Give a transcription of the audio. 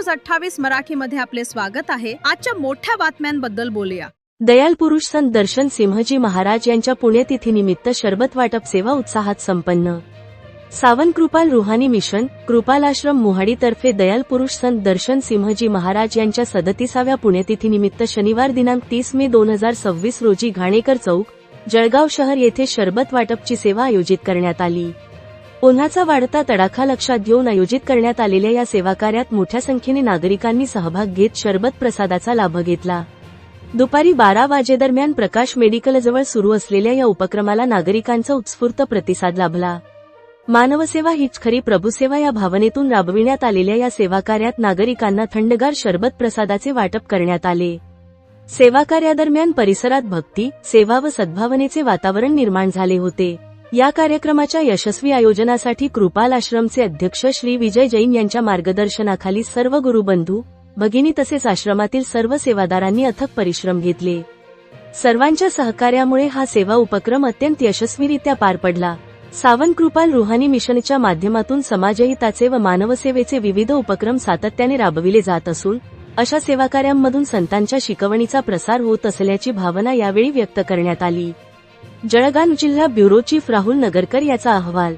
28 मराठीमध्ये आपले स्वागत आहे। आजच्या मोठ्या बातम्यांबद्दल बोलूया। दयाल पुरुष संत दर्शन सिंहजी महाराज यांच्या पुण्यतिथीनिमित्त शरबत वाटप सेवा उत्साहात संपन्न। सावन कृपाल रुहानी मिशन कृपाल आश्रम मोहाडी तर्फे दयाल पुरुष संत दर्शन सिंहजी महाराज यांच्या 37व्या पुण्यतिथीनिमित्त शनिवार दिनांक 30 मे 2026 रोजी घाणेकर चौक, जळगाव शहर येथे शरबत वाटपची सेवा आयोजित करण्यात आली। उन्हाचा वाढता तडाखा लक्षात घेऊन आयोजित करण्यात आलेल्या या सेवाकार्यात मोठ्या संख्येने नागरिकांनी सहभाग घेत शरबत प्रसादाचा लाभ घेतला। दुपारी 12 वाजेदरम्यान प्रकाश मेडिकलजवळ सुरू असलेल्या या उपक्रमाला नागरिकांचा उत्स्फूर्त प्रतिसाद लाभला। मानवसेवा हीच खरी प्रभुसेवा या भावनेतून राबविण्यात आलेल्या या सेवाकार्यात नागरिकांना थंडगार शरबत प्रसादाचे वाटप करण्यात आले। सेवाकार्यादरम्यान परिसरात भक्ती, सेवा व सद्भावनेचे वातावरण निर्माण झाले होते। या कार्यक्रमाच्या यशस्वी आयोजनासाठी कृपाल आश्रमचे अध्यक्ष श्री विजय जैन यांच्या मार्गदर्शनाखाली सर्व गुरुबंधू, भगिनी तसेच आश्रमातील सर्व सेवादारांनी अथक परिश्रम घेतले। सर्वांच्या सहकार्यामुळे हा सेवा उपक्रम अत्यंत यशस्वीरित्या पार पडला। सावन कृपाल रुहानी मिशनच्या माध्यमातून समाजहिताचे व मानवसेवेचे विविध उपक्रम सातत्याने राबविले जात असून अशा सेवाकार्यांमधून संतांच्या शिकवणीचा प्रसार होत असल्याची भावना यावेळी व्यक्त करण्यात आली। जळगाव जिल्हा ब्युरो चीफ राहुल नगरकर याचा अहवाल।